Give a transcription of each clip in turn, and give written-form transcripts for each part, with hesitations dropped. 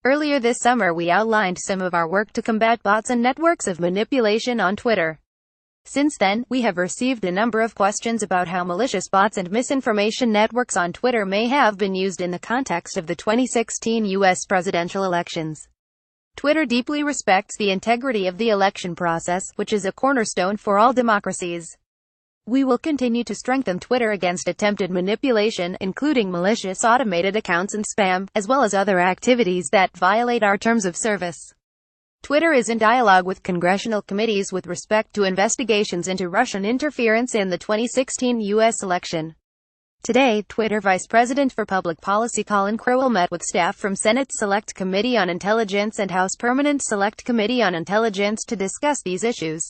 Earlier this summer we outlined some of our work to combat bots and networks of manipulation on Twitter. Since then, we have received a number of questions about how malicious bots and misinformation networks on Twitter may have been used in the context of the 2016 U.S. presidential elections. Twitter deeply respects the integrity of the election process, which is a cornerstone for all democracies. We will continue to strengthen Twitter against attempted manipulation, including malicious automated accounts and spam, as well as other activities that violate our terms of service. Twitter is in dialogue with congressional committees with respect to investigations into Russian interference in the 2016 U.S. election. Today, Twitter Vice President for Public Policy Colin Crowell met with staff from Senate Select Committee on Intelligence and House Permanent Select Committee on Intelligence to discuss these issues.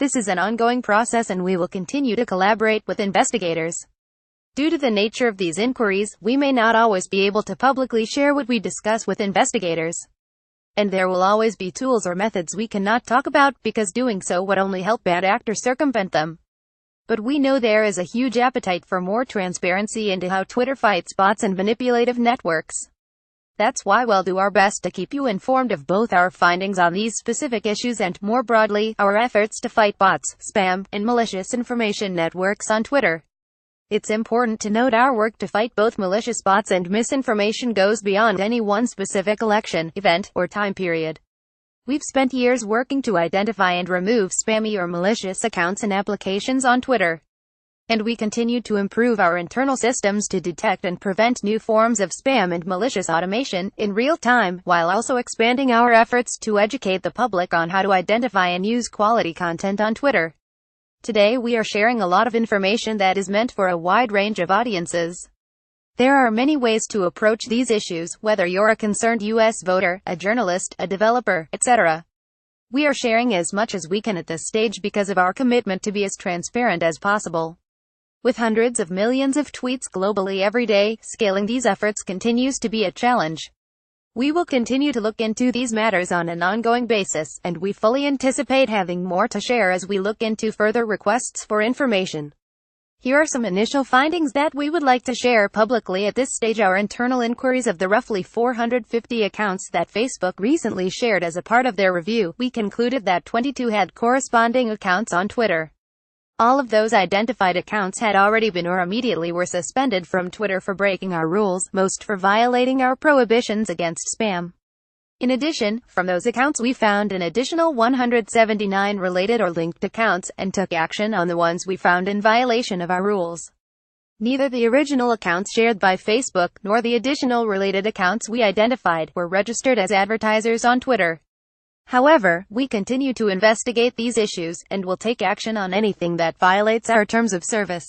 This is an ongoing process and we will continue to collaborate with investigators. Due to the nature of these inquiries, we may not always be able to publicly share what we discuss with investigators. And there will always be tools or methods we cannot talk about, because doing so would only help bad actors circumvent them. But we know there is a huge appetite for more transparency into how Twitter fights bots and manipulative networks. That's why we'll do our best to keep you informed of both our findings on these specific issues and, more broadly, our efforts to fight bots, spam, and malicious information networks on Twitter. It's important to note our work to fight both malicious bots and misinformation goes beyond any one specific election, event, or time period. We've spent years working to identify and remove spammy or malicious accounts and applications on Twitter. And we continue to improve our internal systems to detect and prevent new forms of spam and malicious automation in real time, while also expanding our efforts to educate the public on how to identify and use quality content on Twitter. Today we are sharing a lot of information that is meant for a wide range of audiences. There are many ways to approach these issues, whether you're a concerned U.S. voter, a journalist, a developer, etc. We are sharing as much as we can at this stage because of our commitment to be as transparent as possible. With hundreds of millions of tweets globally every day, scaling these efforts continues to be a challenge. We will continue to look into these matters on an ongoing basis, and we fully anticipate having more to share as we look into further requests for information. Here are some initial findings that we would like to share publicly at this stage. Our internal inquiries of the roughly 450 accounts that Facebook recently shared as a part of their review, we concluded that 22 had corresponding accounts on Twitter. All of those identified accounts had already been or immediately were suspended from Twitter for breaking our rules, most for violating our prohibitions against spam. In addition, from those accounts we found an additional 179 related or linked accounts, and took action on the ones we found in violation of our rules. Neither the original accounts shared by Facebook, nor the additional related accounts we identified, were registered as advertisers on Twitter. However, we continue to investigate these issues, and will take action on anything that violates our terms of service.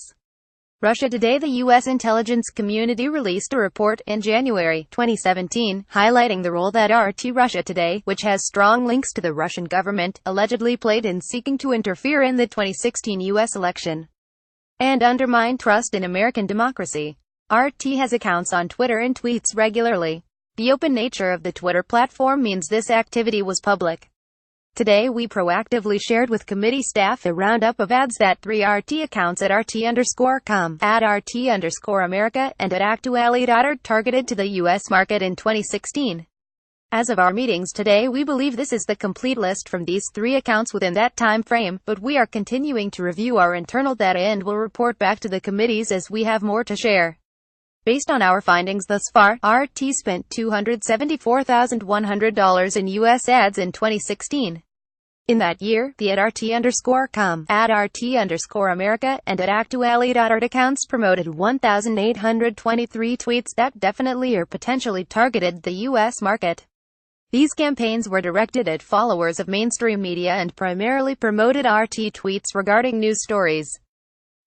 Russia Today. The U.S. intelligence community released a report in January 2017, highlighting the role that RT Russia Today, which has strong links to the Russian government, allegedly played in seeking to interfere in the 2016 U.S. election and undermine trust in American democracy. RT has accounts on Twitter and tweets regularly. The open nature of the Twitter platform means this activity was public. Today we proactively shared with committee staff a roundup of ads that 3 RT accounts at RT_com, at RT_America, and at Actuality.org targeted to the U.S. market in 2016. As of our meetings today, we believe this is the complete list from these 3 accounts within that time frame, but we are continuing to review our internal data and will report back to the committees as we have more to share. Based on our findings thus far, RT spent $274,100 in U.S. ads in 2016. In that year, the at RT_com, at RT_America, and at Actuality.org accounts promoted 1,823 tweets that definitely or potentially targeted the U.S. market. These campaigns were directed at followers of mainstream media and primarily promoted RT tweets regarding news stories,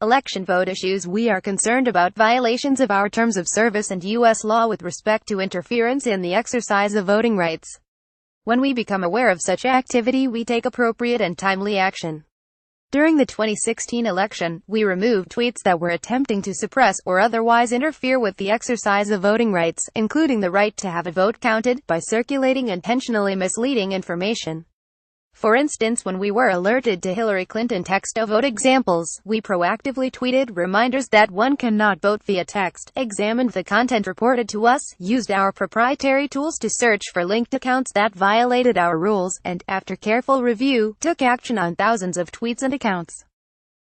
election vote issues. We are concerned about violations of our terms of service and U.S. law with respect to interference in the exercise of voting rights. When we become aware of such activity, we take appropriate and timely action. During the 2016 election, we removed tweets that were attempting to suppress or otherwise interfere with the exercise of voting rights, including the right to have a vote counted, by circulating intentionally misleading information. For instance, when we were alerted to Hillary Clinton text-to-vote examples, we proactively tweeted reminders that one cannot vote via text, examined the content reported to us, used our proprietary tools to search for linked accounts that violated our rules, and, after careful review, took action on thousands of tweets and accounts.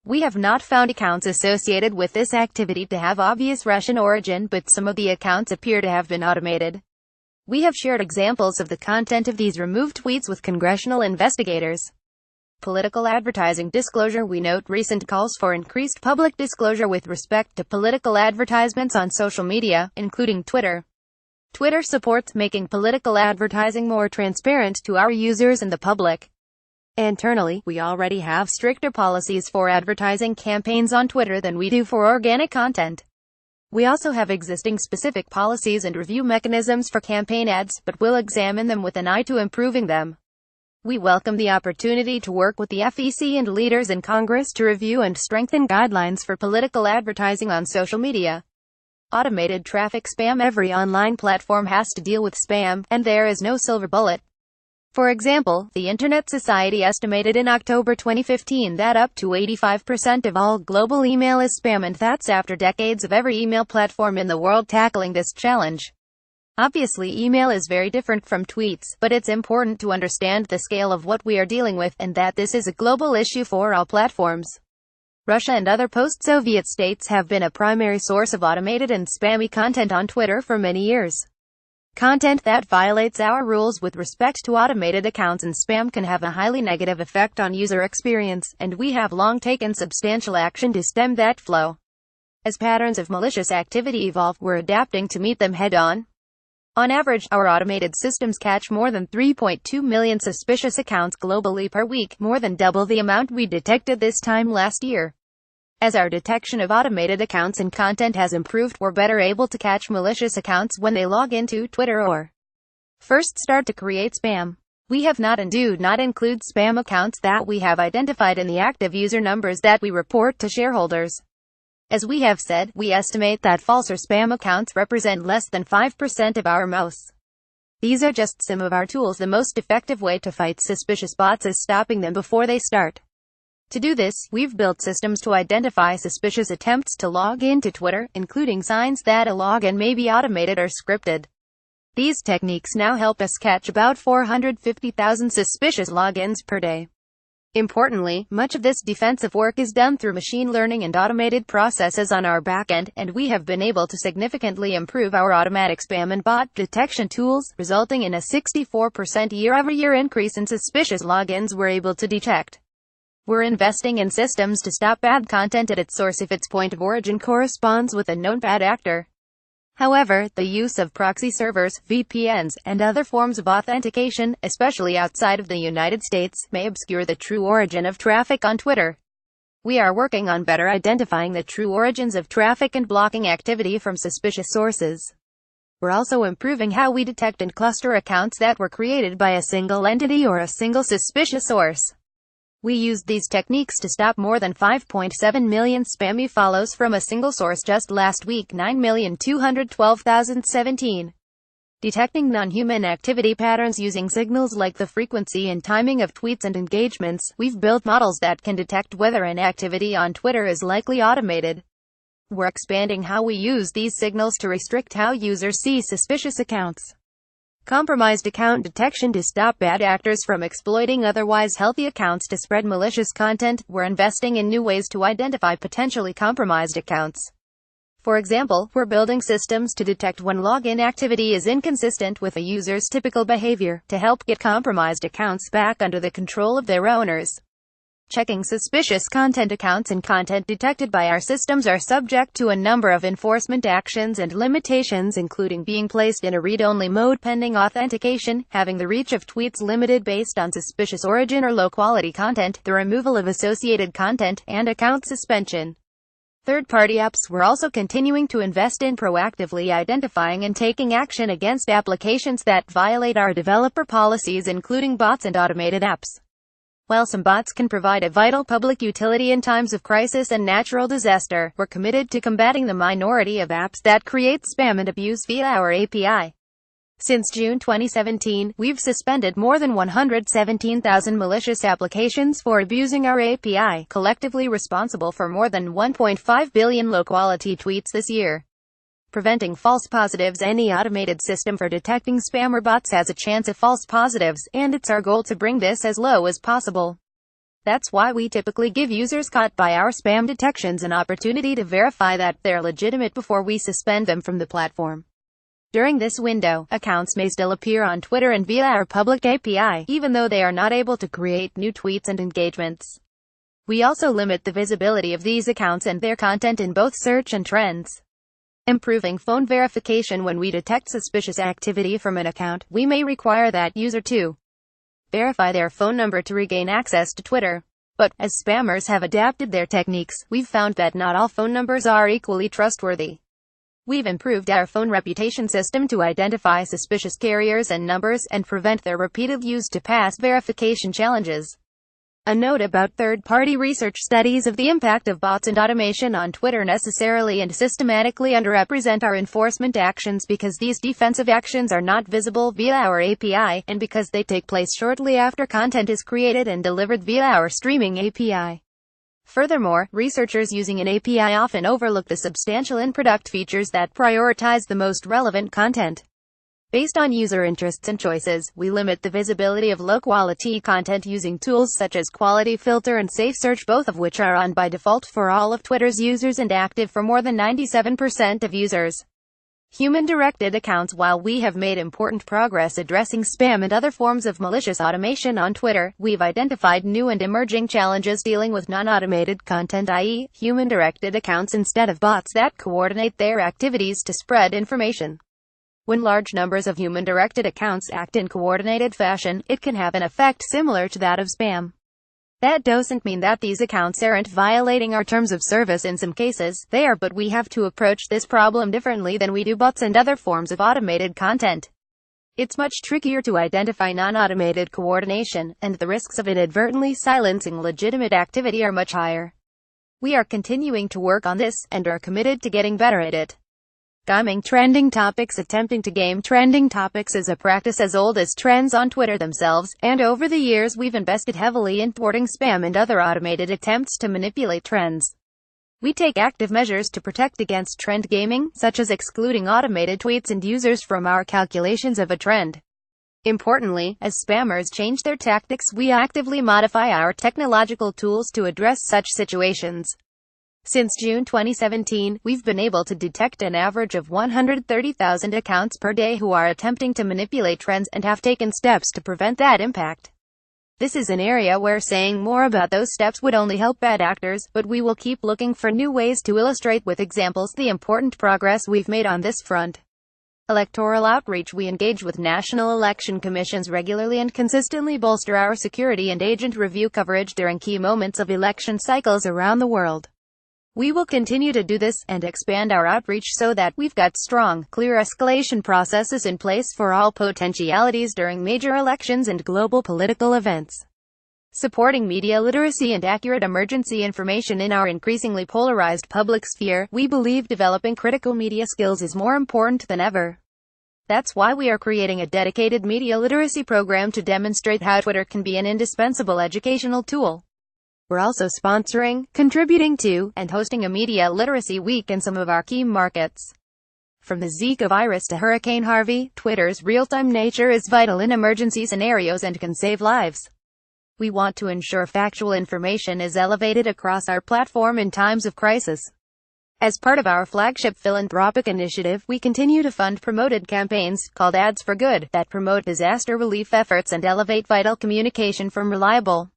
We have not found accounts associated with this activity to have obvious Russian origin, but some of the accounts appear to have been automated. We have shared examples of the content of these removed tweets with congressional investigators. Political advertising disclosure. We note recent calls for increased public disclosure with respect to political advertisements on social media, including Twitter. Twitter supports making political advertising more transparent to our users and the public. Internally, we already have stricter policies for advertising campaigns on Twitter than we do for organic content. We also have existing specific policies and review mechanisms for campaign ads, but will examine them with an eye to improving them. We welcome the opportunity to work with the FEC and leaders in Congress to review and strengthen guidelines for political advertising on social media. Automated traffic spam. Every online platform has to deal with spam, and there is no silver bullet. For example, the Internet Society estimated in October 2015 that up to 85% of all global email is spam, and that's after decades of every email platform in the world tackling this challenge. Obviously, email is very different from tweets, but it's important to understand the scale of what we are dealing with, and that this is a global issue for all platforms. Russia and other post-Soviet states have been a primary source of automated and spammy content on Twitter for many years. Content that violates our rules with respect to automated accounts and spam can have a highly negative effect on user experience, and we have long taken substantial action to stem that flow. As patterns of malicious activity evolve, we're adapting to meet them head-on. On average, our automated systems catch more than 3.2 million suspicious accounts globally per week, more than double the amount we detected this time last year. As our detection of automated accounts and content has improved, we're better able to catch malicious accounts when they log into Twitter or first start to create spam. We have not and do not include spam accounts that we have identified in the active user numbers that we report to shareholders. As we have said, we estimate that false or spam accounts represent less than 5% of our MOS. These are just some of our tools. The most effective way to fight suspicious bots is stopping them before they start. To do this, we've built systems to identify suspicious attempts to log into Twitter, including signs that a login may be automated or scripted. These techniques now help us catch about 450,000 suspicious logins per day. Importantly, much of this defensive work is done through machine learning and automated processes on our backend, and we have been able to significantly improve our automatic spam and bot detection tools, resulting in a 64% year-over-year increase in suspicious logins we're able to detect. We're investing in systems to stop bad content at its source if its point of origin corresponds with a known bad actor. However, the use of proxy servers, VPNs, and other forms of authentication, especially outside of the United States, may obscure the true origin of traffic on Twitter. We are working on better identifying the true origins of traffic and blocking activity from suspicious sources. We're also improving how we detect and cluster accounts that were created by a single entity or a single suspicious source. We used these techniques to stop more than 5.7 million spammy follows from a single source just last week, 9,212,017. Detecting non-human activity patterns using signals like the frequency and timing of tweets and engagements, we've built models that can detect whether an activity on Twitter is likely automated. We're expanding how we use these signals to restrict how users see suspicious accounts. Compromised account detection. To stop bad actors from exploiting otherwise healthy accounts to spread malicious content, we're investing in new ways to identify potentially compromised accounts. For example, we're building systems to detect when login activity is inconsistent with a user's typical behavior, to help get compromised accounts back under the control of their owners. Checking suspicious content. Accounts and content detected by our systems are subject to a number of enforcement actions and limitations, including being placed in a read-only mode pending authentication, having the reach of tweets limited based on suspicious origin or low-quality content, the removal of associated content, and account suspension. Third-party apps. We're also continuing to invest in proactively identifying and taking action against applications that violate our developer policies, including bots and automated apps. While some bots can provide a vital public utility in times of crisis and natural disaster, we're committed to combating the minority of apps that create spam and abuse via our API. Since June 2017, we've suspended more than 117,000 malicious applications for abusing our API, collectively responsible for more than 1.5 billion low-quality tweets this year. Preventing false positives. Any automated system for detecting spam or bots has a chance of false positives, and it's our goal to bring this as low as possible. That's why we typically give users caught by our spam detections an opportunity to verify that they're legitimate before we suspend them from the platform. During this window, accounts may still appear on Twitter and via our public API, even though they are not able to create new tweets and engagements. We also limit the visibility of these accounts and their content in both search and trends. Improving phone verification. When we detect suspicious activity from an account, we may require that user to verify their phone number to regain access to Twitter. But, as spammers have adapted their techniques, we've found that not all phone numbers are equally trustworthy. We've improved our phone reputation system to identify suspicious carriers and numbers and prevent their repeated use to pass verification challenges. A note about third-party research studies of the impact of bots and automation on Twitter necessarily and systematically underrepresent our enforcement actions because these defensive actions are not visible via our API, and because they take place shortly after content is created and delivered via our streaming API. Furthermore, researchers using an API often overlook the substantial in-product features that prioritize the most relevant content. Based on user interests and choices, we limit the visibility of low-quality content using tools such as Quality Filter and Safe Search, both of which are on by default for all of Twitter's users and active for more than 97% of users. Human-directed accounts. While we have made important progress addressing spam and other forms of malicious automation on Twitter, we've identified new and emerging challenges dealing with non-automated content, i.e., human-directed accounts instead of bots that coordinate their activities to spread information. When large numbers of human-directed accounts act in coordinated fashion, it can have an effect similar to that of spam. That doesn't mean that these accounts aren't violating our terms of service. In some cases, they are, but we have to approach this problem differently than we do bots and other forms of automated content. It's much trickier to identify non-automated coordination, and the risks of inadvertently silencing legitimate activity are much higher. We are continuing to work on this, and are committed to getting better at it. Gaming trending topics. Attempting to game trending topics is a practice as old as trends on Twitter themselves, and over the years we've invested heavily in thwarting spam and other automated attempts to manipulate trends. We take active measures to protect against trend gaming, such as excluding automated tweets and users from our calculations of a trend. Importantly, as spammers change their tactics, we actively modify our technological tools to address such situations. Since June 2017, we've been able to detect an average of 130,000 accounts per day who are attempting to manipulate trends, and have taken steps to prevent that impact. This is an area where saying more about those steps would only help bad actors, but we will keep looking for new ways to illustrate with examples the important progress we've made on this front. Electoral outreach. We engage with national election commissions regularly and consistently bolster our security and agent review coverage during key moments of election cycles around the world. We will continue to do this, and expand our outreach so that we've got strong, clear escalation processes in place for all potentialities during major elections and global political events. Supporting media literacy and accurate emergency information in our increasingly polarized public sphere, we believe developing critical media skills is more important than ever. That's why we are creating a dedicated media literacy program to demonstrate how Twitter can be an indispensable educational tool. We're also sponsoring, contributing to, and hosting a Media Literacy Week in some of our key markets. From the Zika virus to Hurricane Harvey, Twitter's real-time nature is vital in emergency scenarios and can save lives. We want to ensure factual information is elevated across our platform in times of crisis. As part of our flagship philanthropic initiative, we continue to fund promoted campaigns, called Ads for Good, that promote disaster relief efforts and elevate vital communication from reliable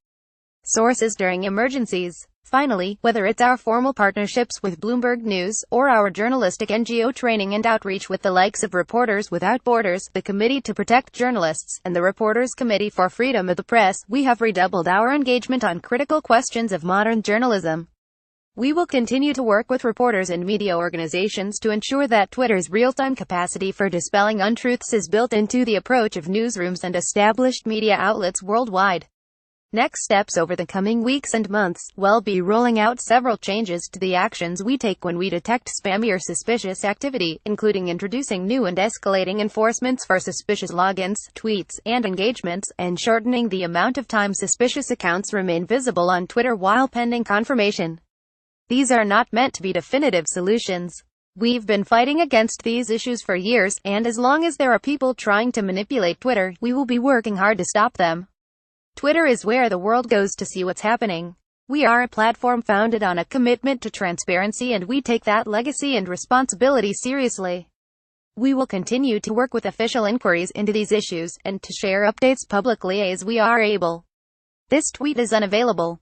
sources during emergencies. Finally, whether it's our formal partnerships with Bloomberg News, or our journalistic NGO training and outreach with the likes of Reporters Without Borders, the Committee to Protect Journalists, and the Reporters Committee for Freedom of the Press, we have redoubled our engagement on critical questions of modern journalism. We will continue to work with reporters and media organizations to ensure that Twitter's real-time capacity for dispelling untruths is built into the approach of newsrooms and established media outlets worldwide. Next steps over the coming weeks and months, we'll be rolling out several changes to the actions we take when we detect spammy or suspicious activity, including introducing new and escalating enforcements for suspicious logins, tweets, and engagements, and shortening the amount of time suspicious accounts remain visible on Twitter while pending confirmation. These are not meant to be definitive solutions. We've been fighting against these issues for years, and as long as there are people trying to manipulate Twitter, we will be working hard to stop them. Twitter is where the world goes to see what's happening. We are a platform founded on a commitment to transparency, and we take that legacy and responsibility seriously. We will continue to work with official inquiries into these issues, and to share updates publicly as we are able. This tweet is unavailable.